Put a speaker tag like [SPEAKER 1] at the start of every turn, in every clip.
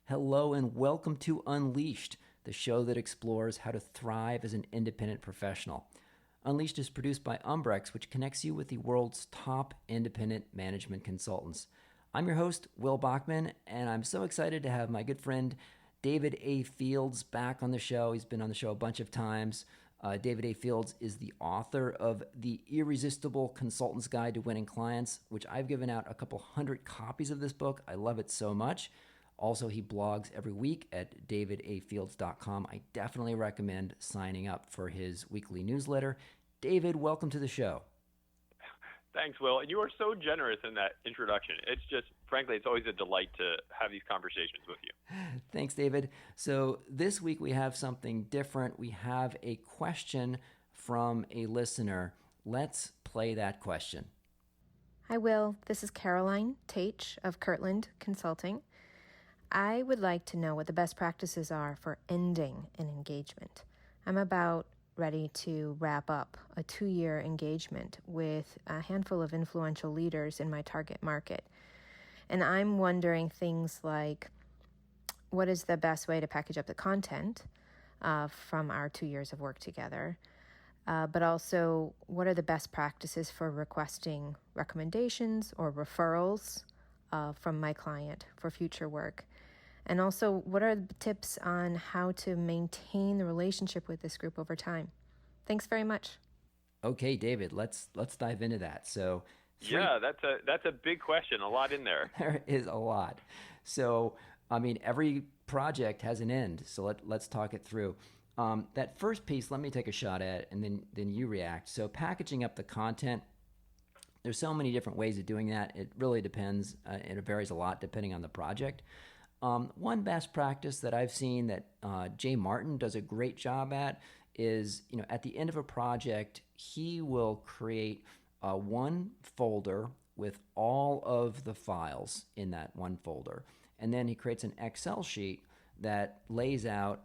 [SPEAKER 1] Hello and welcome to Unleashed, the show that explores how to thrive as an independent professional. Unleashed is produced by Umbrex, which connects you with the world's top independent management consultants. I'm your host, Will Bachman, and I'm so excited to have my good friend David A. Fields back on the show. He's been on the show a bunch of times. David A. Fields is the author of The Irresistible Consultant's Guide to Winning Clients, which I've given out a couple hundred copies of this book. I love it so much. Also, he blogs every week at davidafields.com. I definitely recommend signing up for his weekly newsletter. David, welcome to the show.
[SPEAKER 2] Thanks, Will. And you are so generous in that introduction. It's just, frankly, it's always a delight to have these conversations with you.
[SPEAKER 1] Thanks, David. So this week we have something different. We have a question from a listener. Let's play that question.
[SPEAKER 3] Hi, Will. This is Caroline Taich of Kirtland Consulting. I would like to know what the best practices are for ending an engagement. I'm about ready to wrap up a 2-year engagement with a handful of influential leaders in my target market. And I'm wondering things like, what is the best way to package up the content from our 2 years of work together? But also, what are the best practices for requesting recommendations or referrals from my client for future work? And also, what are the tips on how to maintain the relationship with this group over time? Thanks very much.
[SPEAKER 1] Okay, David, let's dive into that. So,
[SPEAKER 2] yeah, that's a big question, a lot in there.
[SPEAKER 1] There is a lot. So, I mean, every project has an end. So let's talk it through. That first piece, let me take a shot at it, and then you react. So, packaging up the content. There's so many different ways of doing that. It really depends, and it varies a lot depending on the project. One best practice that I've seen that Jay Martin does a great job at is, at the end of a project, he will create one folder with all of the files in that one folder. And then he creates an Excel sheet that lays out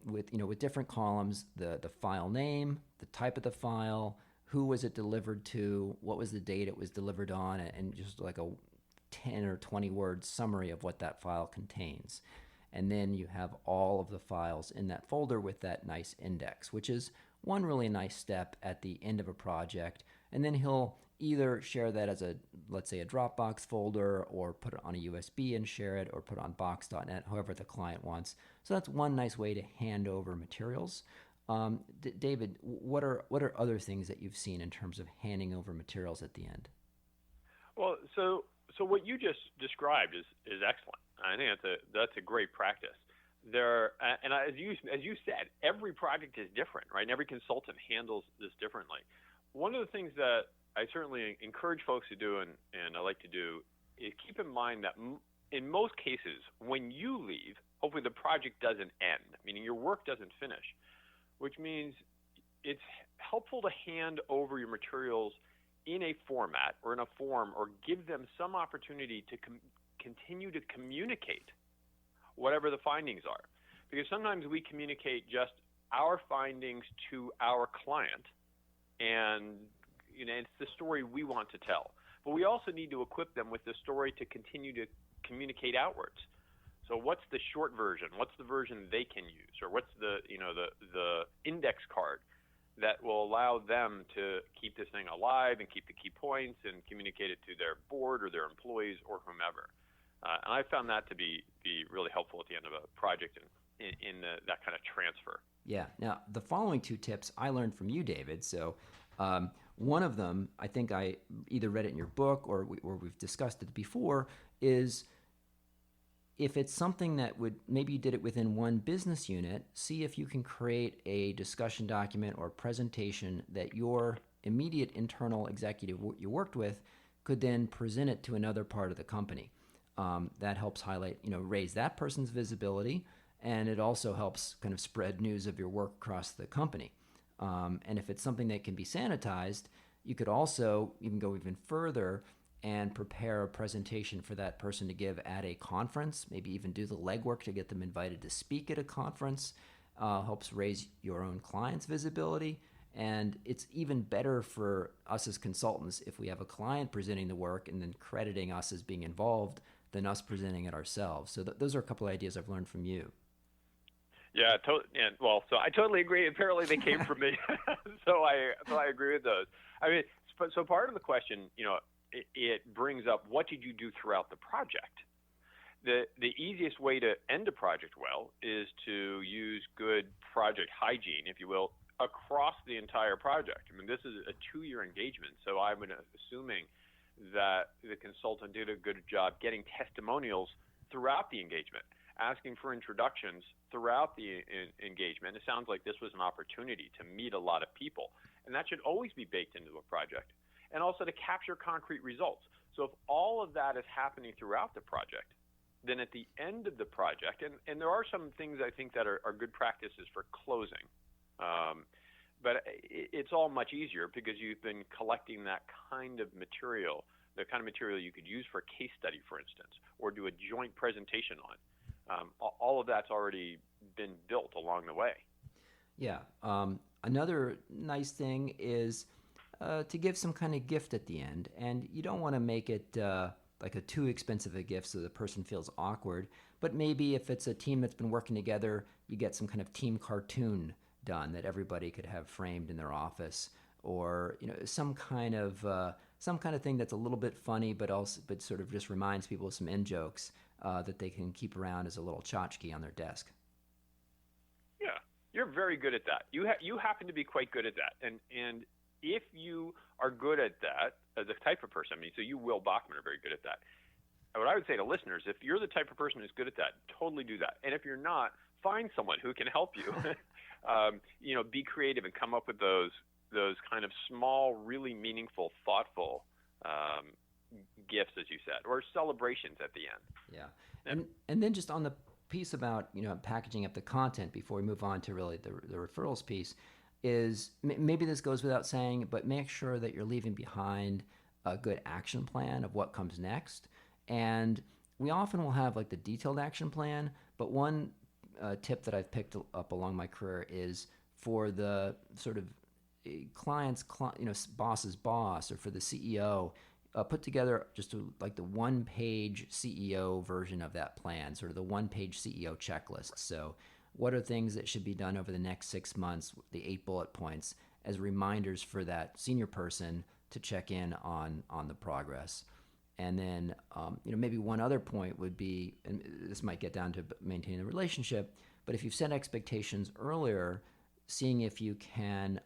[SPEAKER 1] with different columns, the file name, the type of the file, who was it delivered to, what was the date it was delivered on, and just like a 10 or 20 word summary of what that file contains. And then you have all of the files in that folder with that nice index, which is one really nice step at the end of a project. And then he'll either share that as let's say a Dropbox folder, or put it on a USB and share it, or put it on box.net, however the client wants. So that's one nice way to hand over materials. David, what are other things that you've seen in terms of handing over materials at the end?
[SPEAKER 2] Well, so what you just described is excellent. I think that's a great practice. As you said, every project is different, right? And every consultant handles this differently. One of the things that I certainly encourage folks to do, and I like to do, is keep in mind that in most cases, when you leave, hopefully the project doesn't end, meaning your work doesn't finish, which means it's helpful to hand over your materials in a format or in a form, or give them some opportunity to continue to communicate whatever the findings are. Because sometimes we communicate just our findings to our client, and it's the story we want to tell. But we also need to equip them with the story to continue to communicate outwards. So what's the short version? What's the version they can use? Or what's the index card that will allow them to keep this thing alive and keep the key points and communicate it to their board or their employees or whomever. And I found that to be really helpful at the end of a project in that kind of transfer.
[SPEAKER 1] Yeah. Now, the following two tips I learned from you, David. So one of them, I think I either read it in your book or we've discussed it before, is if it's something that maybe you did it within one business unit, see if you can create a discussion document or presentation that your immediate internal executive you worked with could then present it to another part of the company. That helps highlight, raise that person's visibility, and it also helps kind of spread news of your work across the company. And if it's something that can be sanitized, you could also even go even further and prepare a presentation for that person to give at a conference, maybe even do the legwork to get them invited to speak at a conference. Helps raise your own client's visibility. And it's even better for us as consultants if we have a client presenting the work and then crediting us as being involved. than us presenting it ourselves. So those are a couple of ideas I've learned from you.
[SPEAKER 2] Yeah, so I totally agree. Apparently, they came from me, so I agree with those. I mean, so part of the question, it brings up, what did you do throughout the project? The easiest way to end a project well is to use good project hygiene, if you will, across the entire project. I mean, this is a 2-year engagement, so I'm assuming that the consultant did a good job getting testimonials throughout the engagement, asking for introductions throughout the engagement. It sounds like this was an opportunity to meet a lot of people, and that should always be baked into a project, and also to capture concrete results. So if all of that is happening throughout the project, then at the end of the project, and there are some things I think that are good practices for closing, but it's all much easier because you've been collecting that kind of material, the kind of material you could use for a case study, for instance, or do a joint presentation on. All of that's already been built along the way.
[SPEAKER 1] Yeah. Another nice thing is to give some kind of gift at the end, and you don't want to make it like a too expensive a gift so the person feels awkward. But maybe if it's a team that's been working together, you get some kind of team cartoon done that everybody could have framed in their office, or some kind of thing that's a little bit funny, but sort of just reminds people of some in jokes that they can keep around as a little tchotchke on their desk.
[SPEAKER 2] Yeah, you're very good at that. You happen to be quite good at that, and if you are good at that as a type of person, so you, Will Bachman, are very good at that. What I would say to listeners, if you're the type of person who's good at that, totally do that. And if you're not, find someone who can help you. Be creative and come up with those kind of small, really meaningful, thoughtful gifts, as you said, or celebrations at the end.
[SPEAKER 1] Yeah, and then just on the piece about packaging up the content before we move on to really the referrals piece, is maybe this goes without saying, but make sure that you're leaving behind a good action plan of what comes next. And we often will have like the detailed action plan, but one tip that I've picked up along my career is for the sort of client's boss's boss, or for the CEO, put together just like the one-page CEO version of that plan, sort of the one-page CEO checklist. So what are things that should be done over the next 6 months, the 8 bullet points, as reminders for that senior person to check in on the progress. And then maybe one other point would be, and this might get down to maintaining the relationship, but if you've set expectations earlier, seeing if you can,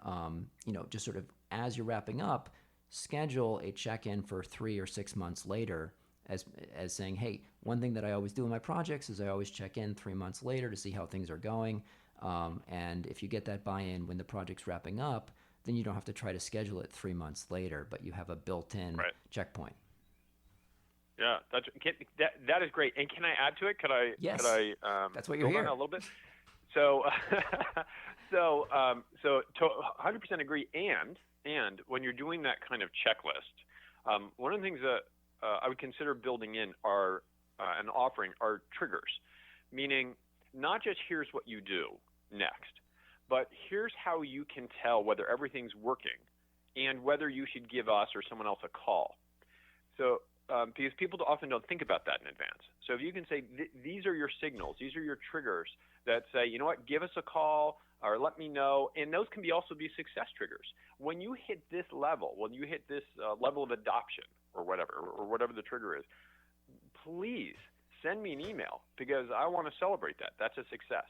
[SPEAKER 1] just sort of as you're wrapping up, schedule a check-in for 3 or 6 months later, as saying, hey, one thing that I always do in my projects is I always check in 3 months later to see how things are going. And if you get that buy-in when the project's wrapping up, then you don't have to try to schedule it 3 months later, but you have a built-in checkpoint.
[SPEAKER 2] Yeah, that is great. And can I add to it?
[SPEAKER 1] Yes.
[SPEAKER 2] Could I
[SPEAKER 1] that's what you're here.
[SPEAKER 2] A little bit? So, 100% agree. And when you're doing that kind of checklist, one of the things that I would consider building in and offering are triggers, meaning not just here's what you do next, but here's how you can tell whether everything's working and whether you should give us or someone else a call. So because people often don't think about that in advance. So if you can say, these are your signals, these are your triggers that say, you know what, give us a call or let me know. And those can also be success triggers. When you hit this level, level of adoption or whatever the trigger is, please send me an email because I want to celebrate that. That's a success.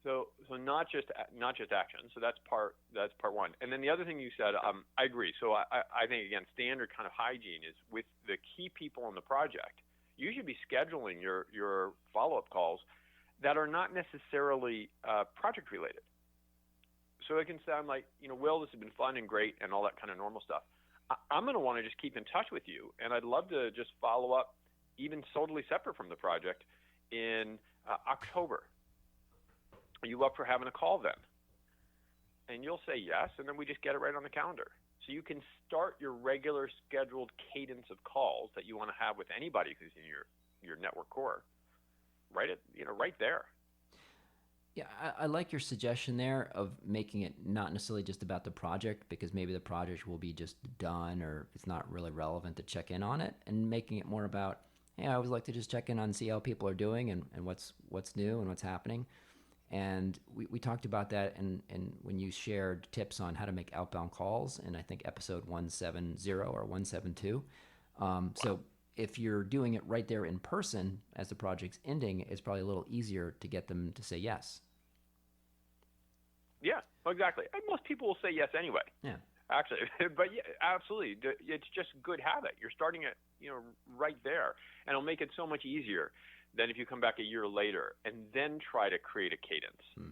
[SPEAKER 2] So not just action. So that's part one. And then the other thing you said, I agree. So I think, again, standard kind of hygiene is with the key people on the project. You should be scheduling your follow-up calls that are not necessarily project related. So it can sound like, Will, this has been fun and great and all that kind of normal stuff. I'm going to want to just keep in touch with you, and I'd love to just follow up, even totally separate from the project, in October. Are you up for having a call then? And you'll say yes, and then we just get it right on the calendar. So you can start your regular scheduled cadence of calls that you want to have with anybody who's in your network core, right there.
[SPEAKER 1] Yeah, I like your suggestion there of making it not necessarily just about the project, because maybe the project will be just done or it's not really relevant to check in on it, and making it more about, hey, I always like to just check in on see how people are doing and what's new and what's happening. And we talked about that and when you shared tips on how to make outbound calls in, I think, episode 170 or 172. So if you're doing it right there in person as the project's ending, it's probably a little easier to get them to say yes.
[SPEAKER 2] Yeah, exactly. And most people will say yes anyway.
[SPEAKER 1] Yeah.
[SPEAKER 2] Actually, but yeah, absolutely. It's just good habit. You're starting it, right there, and it'll make it so much easier than if you come back a year later and then try to create a cadence.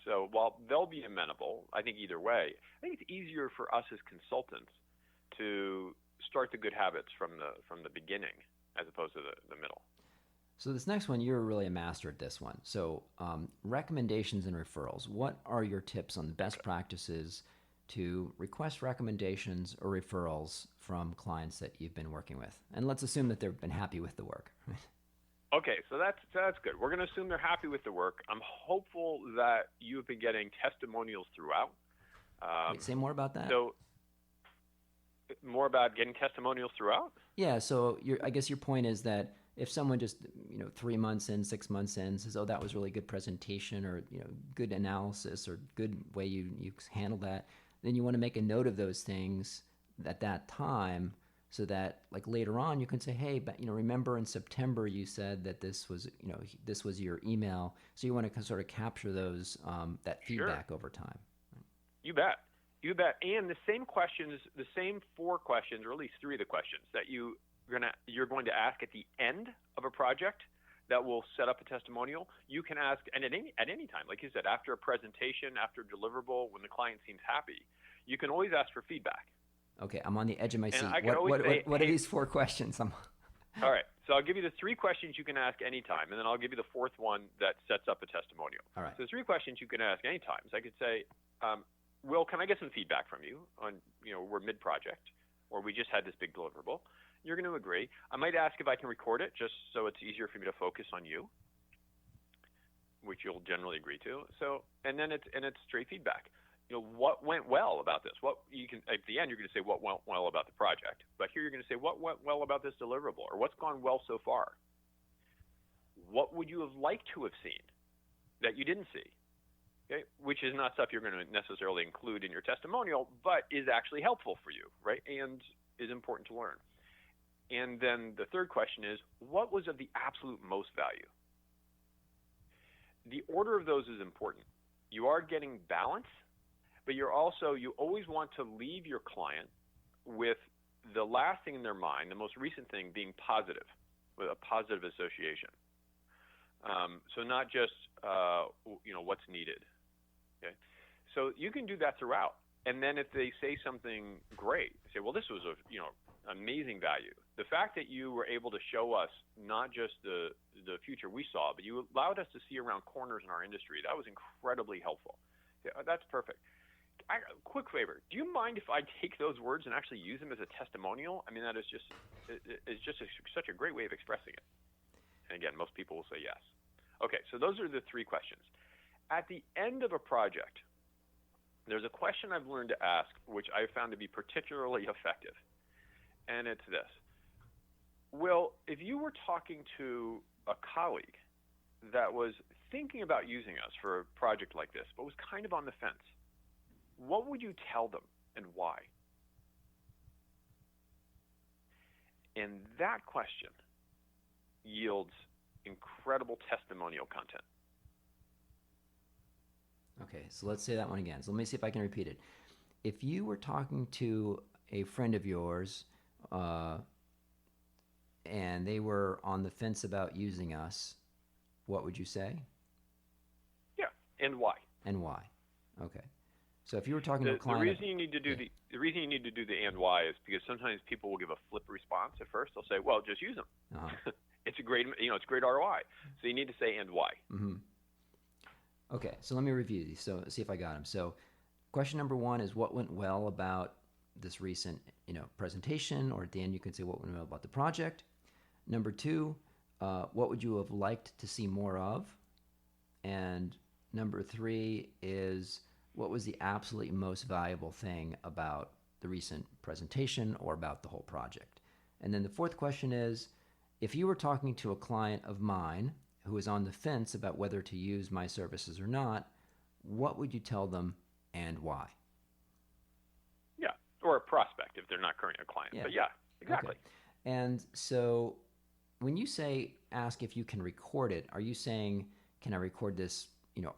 [SPEAKER 2] So while they'll be amenable, I think either way, I think it's easier for us as consultants to start the good habits from the beginning as opposed to the middle.
[SPEAKER 1] So this next one, you're really a master at this one. So recommendations and referrals. What are your tips on the best practices to request recommendations or referrals from clients that you've been working with? And let's assume that they've been happy with the work.
[SPEAKER 2] Okay, so that's good. We're going to assume they're happy with the work. I'm hopeful that you've been getting testimonials throughout.
[SPEAKER 1] Wait, say more about that.
[SPEAKER 2] So more about getting testimonials throughout?
[SPEAKER 1] Yeah, so I guess your point is that if someone just 3 months in, 6 months in says, oh, that was really good presentation, or good analysis, or good way you handled that, then you want to make a note of those things at that time, so that like later on you can say, hey, but remember in September you said that this was this was your email. So you want to sort of capture those that feedback
[SPEAKER 2] Sure.
[SPEAKER 1] over time.
[SPEAKER 2] You bet. And the same questions, the same 4 questions, or at least 3 of the questions that you're going to ask at the end of a project that will set up a testimonial, you can ask, and at any time, like you said, after a presentation, after a deliverable, when the client seems happy, you can always ask for feedback.
[SPEAKER 1] Okay, I'm on the edge of my seat.
[SPEAKER 2] I can always say,
[SPEAKER 1] what are these 4 questions?
[SPEAKER 2] All right, so I'll give you the 3 questions you can ask anytime, and then I'll give you the 4th one that sets up a testimonial.
[SPEAKER 1] All right.
[SPEAKER 2] So the 3 questions you can ask anytime. So I could say, Will, can I get some feedback from you on, we're mid-project, or we just had this big deliverable. You're going to agree. I might ask if I can record it just so it's easier for me to focus on you, which you'll generally agree to. So, and then it's straight feedback. What went well about this? What you can at the end you're going to say what went well about the project, but here you're going to say what went well about this deliverable, or what's gone well so far. What would you have liked to have seen that you didn't see? Okay, which is not stuff you're going to necessarily include in your testimonial, but is actually helpful for you, right? And is important to learn. And then the third question is, what was of the absolute most value? The order of those is important. You are getting balance, but you always want to leave your client with the last thing in their mind, the most recent thing being positive, with a positive association. So not just, what's needed. Okay, so you can do that throughout. And then if they say something great, say, well, this was amazing value. The fact that you were able to show us not just the future we saw, but you allowed us to see around corners in our industry, that was incredibly helpful. Yeah, that's perfect. Quick favor, do you mind if I take those words and actually use them as a testimonial? I mean, that is just such a great way of expressing it. And again, most people will say yes. Okay, so those are the 3 questions. At the end of a project, there's a question I've learned to ask, which I found to be particularly effective. And it's this. Will, if you were talking to a colleague that was thinking about using us for a project like this, but was kind of on the fence, what would you tell them and why? And that question yields incredible testimonial content.
[SPEAKER 1] Okay, so let's say that one again. So let me see if I can repeat it. If you were talking to a friend of yours and they were on the fence about using us, what would you say?
[SPEAKER 2] Yeah, and why?
[SPEAKER 1] And why? Okay. So if you were talking to a client,
[SPEAKER 2] the reason you need to do the and why is because sometimes people will give a flip response at first. They'll say, "Well, just use them. Uh-huh. It's a great ROI." So you need to say and why.
[SPEAKER 1] Mm-hmm. Okay, so let me review these. So see if I got them. So question number 1 is what went well about this recent presentation, or at the end you can say what went well about the project. Number 2, what would you have liked to see more of? And number 3 is what was the absolutely most valuable thing about the recent presentation or about the whole project? And then the 4th question is, if you were talking to a client of mine who is on the fence about whether to use my services or not, what would you tell them and why?
[SPEAKER 2] Yeah, or a prospect if they're not currently a client.
[SPEAKER 1] Yeah.
[SPEAKER 2] But yeah, exactly.
[SPEAKER 1] Okay. And so when you say ask if you can record it, are you saying, can I record this,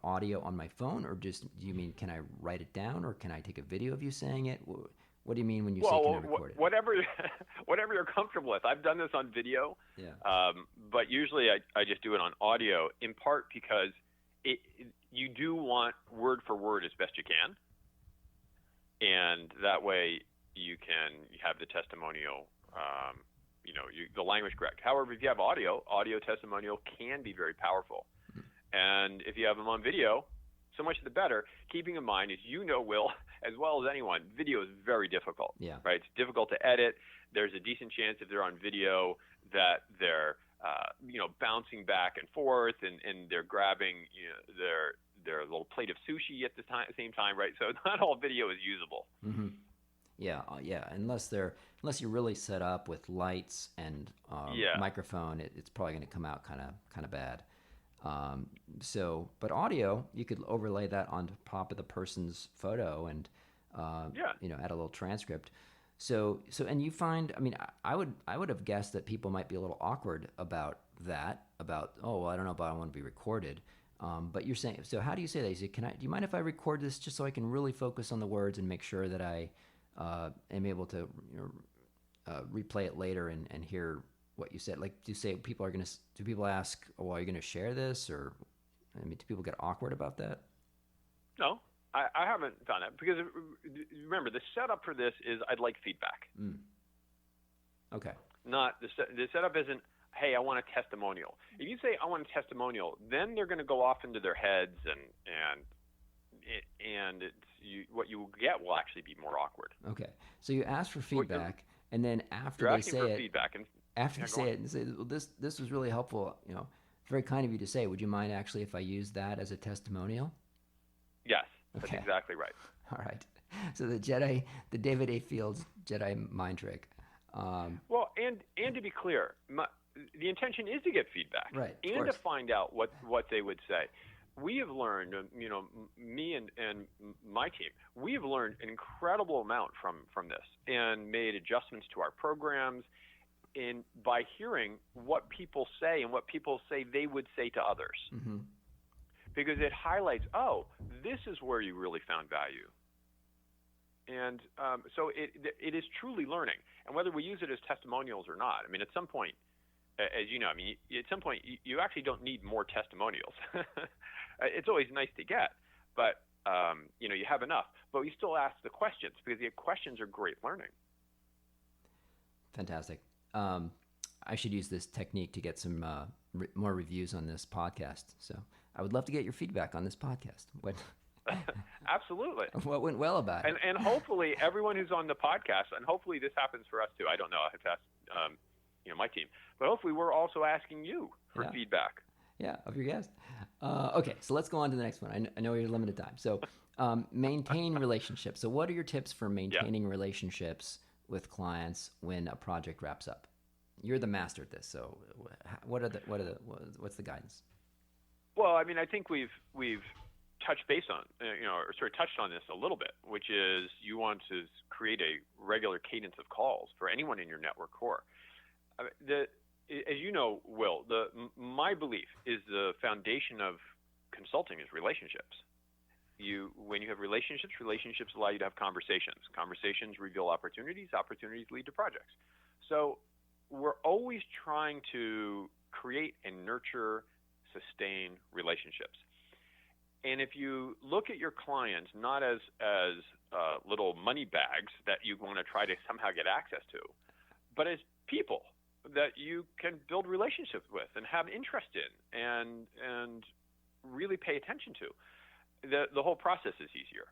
[SPEAKER 1] audio on my phone, or just do you mean can I write it down, or can I take a video of you saying it? What do you mean when you say can I record it?
[SPEAKER 2] Whatever you're comfortable with. I've done this on video, but usually I just do it on audio, in part because you do want word for word as best you can, and that way you have the testimonial, the language correct. However, if you have audio testimonial can be very powerful. And if you have them on video, so much the better. Keeping in mind, as you know, Will, as well as anyone, video is very difficult.
[SPEAKER 1] Yeah.
[SPEAKER 2] Right? It's difficult to edit. There's a decent chance if they're on video that they're bouncing back and forth, and they're grabbing their little plate of sushi at the same time, right? So not all video is usable.
[SPEAKER 1] Mm-hmm. Yeah, Unless you really set up with lights and microphone, it's probably going to come out kind of bad. But audio, you could overlay that on top of the person's photo and add a little transcript. So and you find, I would have guessed that people might be a little awkward about that. About I don't know, but I want to be recorded. But you're saying, so how do you say that? You say, do you mind if I record this just so I can really focus on the words and make sure that I am able to replay it later and hear what you said? Like, do people ask, are you going to share this? Or, do people get awkward about that?
[SPEAKER 2] No, I haven't done it, because remember, the setup for this is I'd like feedback.
[SPEAKER 1] Okay.
[SPEAKER 2] Not the setup isn't, hey, I want a testimonial. If you say I want a testimonial, then they're going to go off into their heads, and what you will get will actually be more awkward.
[SPEAKER 1] Okay. So you ask for feedback, and then after
[SPEAKER 2] you're
[SPEAKER 1] they
[SPEAKER 2] asking
[SPEAKER 1] say
[SPEAKER 2] for
[SPEAKER 1] it,
[SPEAKER 2] feedback, and
[SPEAKER 1] after you say it and say, well, this was really helpful, very kind of you to say, would you mind actually if I use that as a testimonial?
[SPEAKER 2] Yes,
[SPEAKER 1] okay.
[SPEAKER 2] That's exactly right.
[SPEAKER 1] All right. So the David A. Fields Jedi mind trick.
[SPEAKER 2] Well, and to be clear, the intention is to get feedback,
[SPEAKER 1] right?
[SPEAKER 2] And to find out what they would say. We have learned, me and my team, we have learned an incredible amount from this, and made adjustments to our programs, by hearing what people say and what people say they would say to others.
[SPEAKER 1] Mm-hmm.
[SPEAKER 2] Because it highlights, this is where you really found value. And so it is truly learning. And whether we use it as testimonials or not, at some point, as you know, at some point you actually don't need more testimonials. It's always nice to get, but you have enough. But we still ask the questions, because the questions are great learning.
[SPEAKER 1] Fantastic. I should use this technique to get some more reviews on this podcast. So I would love to get your feedback on this podcast.
[SPEAKER 2] Absolutely.
[SPEAKER 1] What went well about it?
[SPEAKER 2] And hopefully everyone who's on the podcast, and hopefully this happens for us too. I don't know. I have to ask my team, but hopefully we're also asking you for feedback.
[SPEAKER 1] Yeah, of your guest. Okay, so let's go on to the next one. I know you're limited time. So maintain relationships. So what are your tips for maintaining relationships with clients when a project wraps up? You're the master at this. So what's the guidance?
[SPEAKER 2] Well, I think we've touched base on, or sort of touched on this a little bit, which is you want to create a regular cadence of calls for anyone in your network core. As you know, Will, my belief is the foundation of consulting is relationships. When you have relationships allow you to have conversations. Conversations reveal opportunities. Opportunities lead to projects. So we're always trying to create and nurture, sustain relationships. And if you look at your clients not as little money bags that you want to try to somehow get access to, but as people that you can build relationships with and have interest in and really pay attention to, the whole process is easier.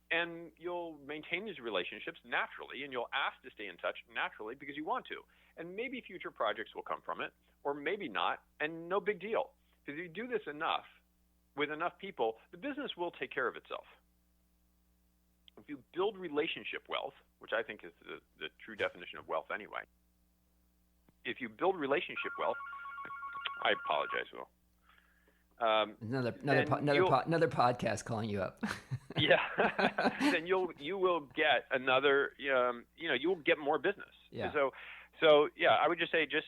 [SPEAKER 2] And you'll maintain these relationships naturally, and you'll ask to stay in touch naturally because you want to. And maybe future projects will come from it, or maybe not, and no big deal. Because if you do this enough, with enough people, the business will take care of itself. If you build relationship wealth, which I think is the true definition of wealth anyway, if you build relationship wealth, I apologize, Will.
[SPEAKER 1] Another podcast calling you up.
[SPEAKER 2] Yeah, then you will get another. You'll get more business.
[SPEAKER 1] Yeah.
[SPEAKER 2] So yeah, I would just say just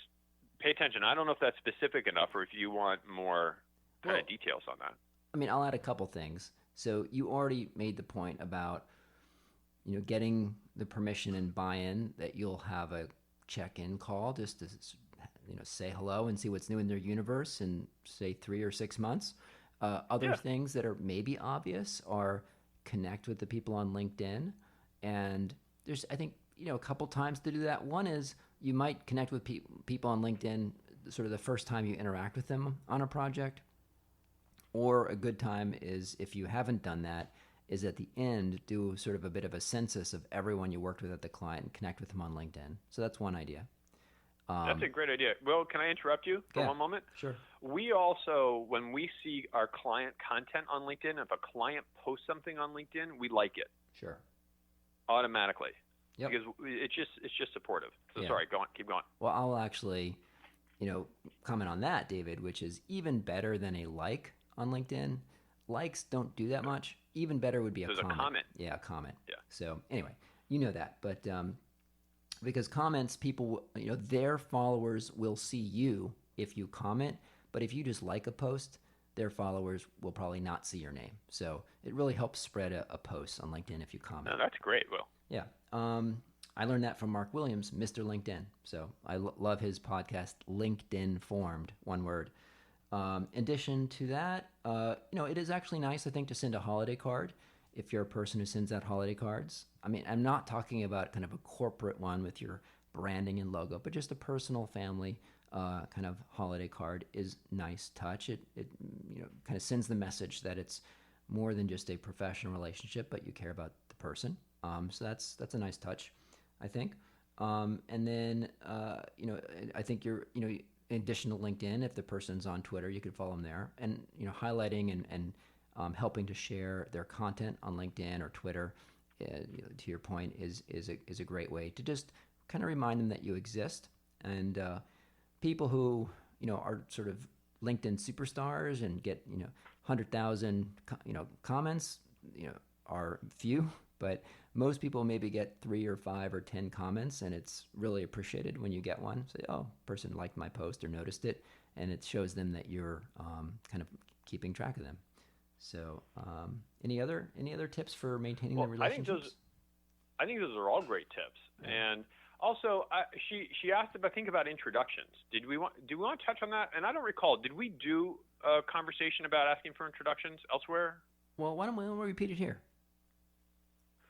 [SPEAKER 2] pay attention. I don't know if that's specific enough, or if you want more kind of details on that.
[SPEAKER 1] I mean, I'll add a couple things. So you already made the point about getting the permission and buy-in that you'll have a check-in call just to say hello and see what's new in their universe in, say, 3 or 6 months. Other things that are maybe obvious are connect with the people on LinkedIn. And there's, I think, a couple times to do that. One is you might connect with people on LinkedIn sort of the first time you interact with them on a project. Or a good time is, if you haven't done that, is at the end, do sort of a bit of a census of everyone you worked with at the client and connect with them on LinkedIn. So that's one idea.
[SPEAKER 2] That's a great idea. Will, can I interrupt you for one moment?
[SPEAKER 1] Sure.
[SPEAKER 2] We also, when we see our client content on LinkedIn, if a client posts something on LinkedIn, we like it.
[SPEAKER 1] Sure.
[SPEAKER 2] Automatically.
[SPEAKER 1] Yep.
[SPEAKER 2] Because it's just supportive. So sorry, go on, keep going.
[SPEAKER 1] Well, I'll actually, comment on that, David, which is even better than a like on LinkedIn. Likes don't do that much. Even better would be a comment.
[SPEAKER 2] A comment.
[SPEAKER 1] Yeah, a comment.
[SPEAKER 2] Yeah.
[SPEAKER 1] So anyway, you know that, but because comments, people, their followers will see you if you comment, but if you just like a post, their followers will probably not see your name. So it really helps spread a post on LinkedIn if you comment.
[SPEAKER 2] No, that's great, Will.
[SPEAKER 1] Yeah. I learned that from Mark Williams, Mr. LinkedIn. So I love his podcast, LinkedIn Formed, one word. In addition to that, it is actually nice, I think, to send a holiday card if you're a person who sends out holiday cards. I mean, I'm not talking about kind of a corporate one with your branding and logo, but just a personal family kind of holiday card is nice touch. It kind of sends the message that it's more than just a professional relationship, but you care about the person. So that's a nice touch, I think. And then, I think in addition to LinkedIn, if the person's on Twitter, you could follow them there. And, highlighting and helping to share their content on LinkedIn or Twitter, to your point, is a great way to just kind of remind them that you exist. And people who, are sort of LinkedIn superstars and get, 100,000, comments, are few. But most people maybe get 3 or 5 or 10 comments, and it's really appreciated when you get one. Say, oh, person liked my post or noticed it, and it shows them that you're kind of keeping track of them. So, any other tips for maintaining the relationships?
[SPEAKER 2] I think those are all great tips. Yeah. And also, she asked about introductions. Do we want to touch on that? And I don't recall. Did we do a conversation about asking for introductions elsewhere?
[SPEAKER 1] Well, why don't we repeat it here?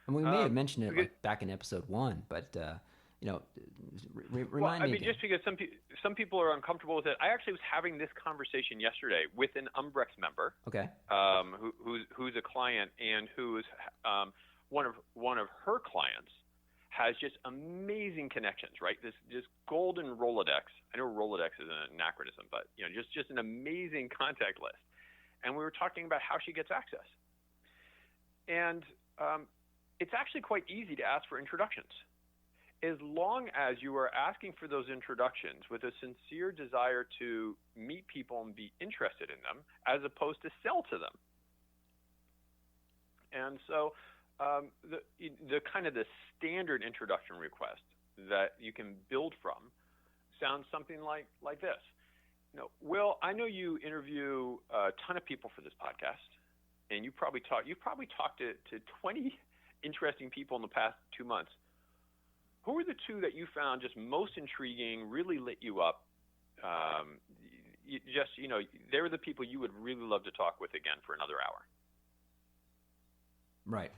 [SPEAKER 1] And we may have mentioned it back in episode 1, but remind me.
[SPEAKER 2] Just because some people are uncomfortable with it. I actually was having this conversation yesterday with an Umbrex member.
[SPEAKER 1] Okay.
[SPEAKER 2] Who's a client and who is one of her clients has just amazing connections, right? This golden Rolodex. I know Rolodex is an anachronism, but just an amazing contact list. And we were talking about how she gets access. And it's actually quite easy to ask for introductions. As long as you are asking for those introductions with a sincere desire to meet people and be interested in them, as opposed to sell to them. And so the kind of the standard introduction request that you can build from sounds something like this. Will, I know you interview a ton of people for this podcast, and you've probably talked to 20 interesting people in the past 2 months. Who are the 2 that you found just most intriguing, really lit you up? They're the people you would really love to talk with again for another hour.
[SPEAKER 1] Right.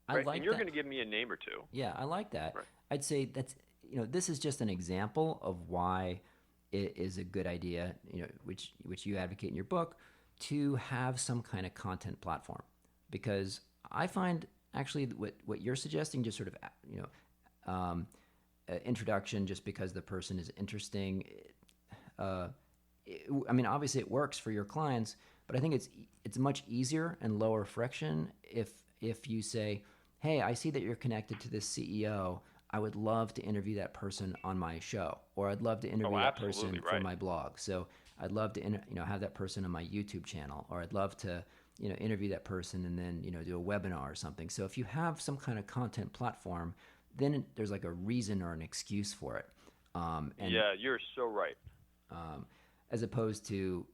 [SPEAKER 2] And you're going to give me a name or 2.
[SPEAKER 1] Yeah, I like that.
[SPEAKER 2] Right.
[SPEAKER 1] I'd say that's, this is just an example of why it is a good idea, which you advocate in your book, to have some kind of content platform. Because I find actually what you're suggesting, just sort of, introduction just because the person is interesting. Obviously it works for your clients, but I think it's much easier and lower friction if you say, hey, I see that you're connected to this CEO. I would love to interview that person on my show, or I'd love to interview that person
[SPEAKER 2] absolutely
[SPEAKER 1] for
[SPEAKER 2] right.
[SPEAKER 1] my blog. So I'd love to, have that person on my YouTube channel, or I'd love to, interview that person and then, do a webinar or something. So if you have some kind of content platform, then there's like a reason or an excuse for it.
[SPEAKER 2] Yeah, you're so right.
[SPEAKER 1] As opposed to,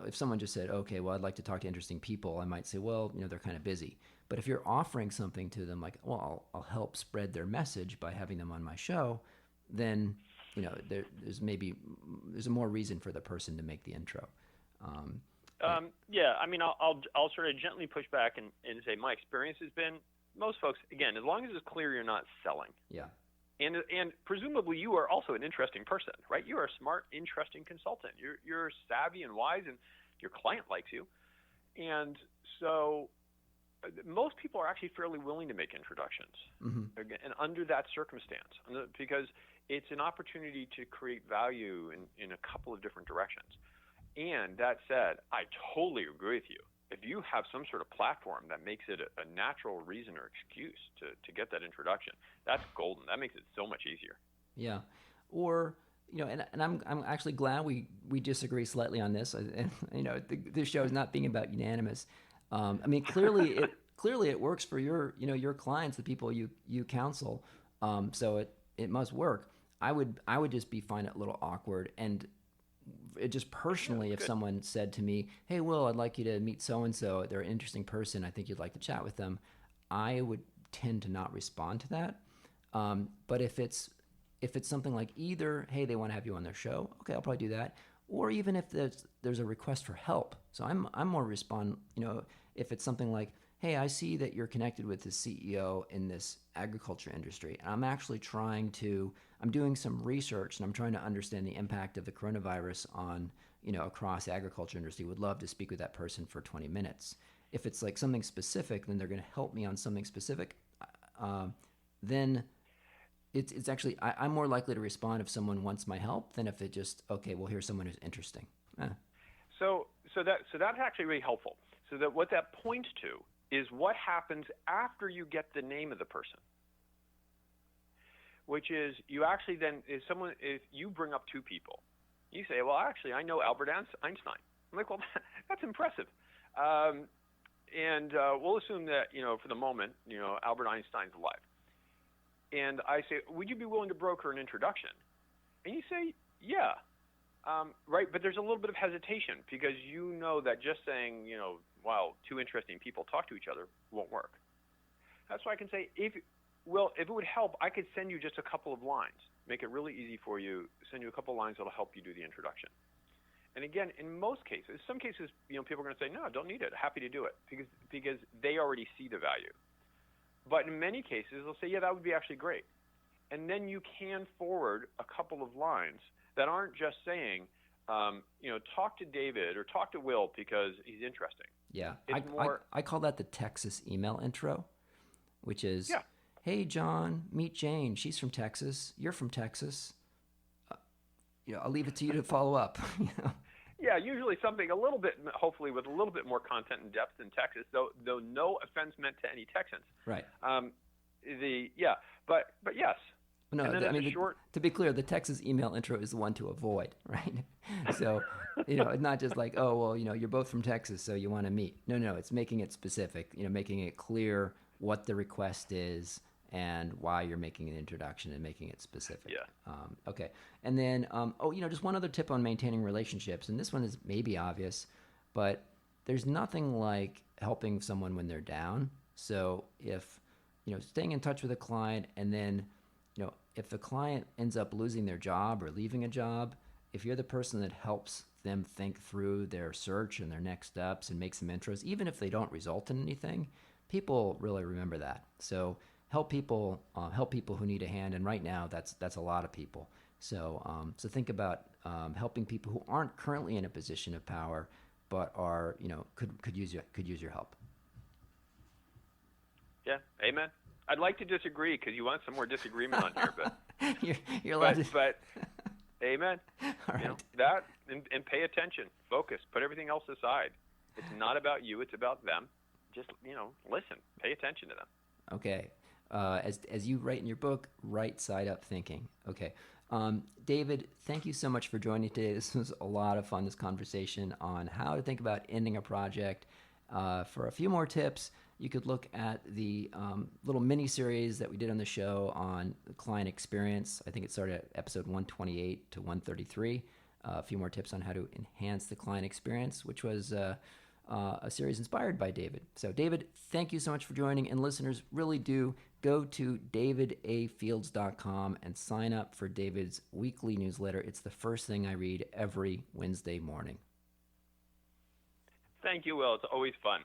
[SPEAKER 1] if someone just said, okay, well, I'd like to talk to interesting people, I might say, well, they're kind of busy. But if you're offering something to them, like, well, I'll help spread their message by having them on my show, then, there's a more reason for the person to make the intro.
[SPEAKER 2] Yeah, I mean, I'll sort of gently push back and say my experience has been most folks, again, as long as it's clear you're not selling.
[SPEAKER 1] Yeah.
[SPEAKER 2] And presumably you are also an interesting person, right? You are a smart, interesting consultant. You're savvy and wise, and your client likes you. And so most people are actually fairly willing to make introductions, and under that circumstance, because it's an opportunity to create value in a couple of different directions. And that said, I totally agree with you. If you have some sort of platform that makes it a natural reason or excuse to get that introduction, that's golden. That makes it so much easier.
[SPEAKER 1] Yeah. Or, and I'm actually glad we disagree slightly on this. And, this show is not being about unanimous. I mean, clearly it works for your clients, the people you counsel. So it must work. I would just find it a little awkward, and it just personally, if someone said to me, hey, Will, I'd like you to meet so-and-so, they're an interesting person, I think you'd like to chat with them, I would tend to not respond to that. But if it's something like either, hey, they want to have you on their show, okay, I'll probably do that. Or even if there's a request for help. So I'm more respond, if it's something like, hey, I see that you're connected with the CEO in this agriculture industry, and I'm actually I'm doing some research, and I'm trying to understand the impact of the coronavirus on, across the agriculture industry. Would love to speak with that person for 20 minutes. If it's like something specific, then they're going to help me on something specific. Then it's actually, I'm more likely to respond if someone wants my help than if it just, okay, well, here's someone who's interesting.
[SPEAKER 2] So that's actually really helpful. So that what that points to is what happens after you get the name of the person, which is you actually then, if you bring up two people, you say, well, actually, I know Albert Einstein. I'm like, well, that's impressive. And we'll assume that, for the moment, Albert Einstein's alive. And I say, would you be willing to broker an introduction? And you say, yeah. Right, but there's a little bit of hesitation because you know that just saying, wow, two interesting people talk to each other won't work. That's why I can say, if it would help, I could send you just a couple of lines, make it really easy for you, send you a couple of lines that'll help you do the introduction. And again, in most cases, some cases, people are going to say, no, I don't need it, happy to do it, because they already see the value. But in many cases, they'll say, yeah, that would be actually great. And then you can forward a couple of lines that aren't just saying, talk to David or talk to Will because he's interesting.
[SPEAKER 1] Yeah, I call that the Texas email intro, which is, hey, John, meet Jane. She's from Texas. You're from Texas. I'll leave it to you to follow up.
[SPEAKER 2] Yeah, usually something a little bit, hopefully with a little bit more content and depth in Texas, though no offense meant to any Texans.
[SPEAKER 1] Right.
[SPEAKER 2] But yes.
[SPEAKER 1] No, to be clear, the Texas email intro is the one to avoid, right? So, it's not just like, oh, well, you're both from Texas, so you want to meet. No, it's making it specific, making it clear what the request is and why you're making an introduction and making it specific.
[SPEAKER 2] Yeah.
[SPEAKER 1] Okay. And then, just one other tip on maintaining relationships, and this one is maybe obvious, but there's nothing like helping someone when they're down. So if, staying in touch with a client, and then, if the client ends up losing their job or leaving a job, if you're the person that helps them think through their search and their next steps and make some intros, even if they don't result in anything, people really remember that. So help people who need a hand, and right now that's a lot of people. So think about helping people who aren't currently in a position of power, but are could use your help.
[SPEAKER 2] Yeah, amen. I'd like to disagree because you want some more disagreement on here, but
[SPEAKER 1] you're allowed
[SPEAKER 2] but amen.
[SPEAKER 1] All right.
[SPEAKER 2] That and pay attention, focus, put everything else aside. It's not about you; it's about them. Just listen, pay attention to them.
[SPEAKER 1] Okay. as you write in your book, right side up thinking. Okay. David, thank you so much for joining today. This was a lot of fun, this conversation on how to think about ending a project. For a few more tips, you could look at the little mini series that we did on the show on client experience. I think it started at episode 128 to 133. A few more tips on how to enhance the client experience, which was a series inspired by David. So, David, thank you so much for joining. And listeners, really do go to davidafields.com and sign up for David's weekly newsletter. It's the first thing I read every Wednesday morning.
[SPEAKER 2] Thank you, Will. It's always fun.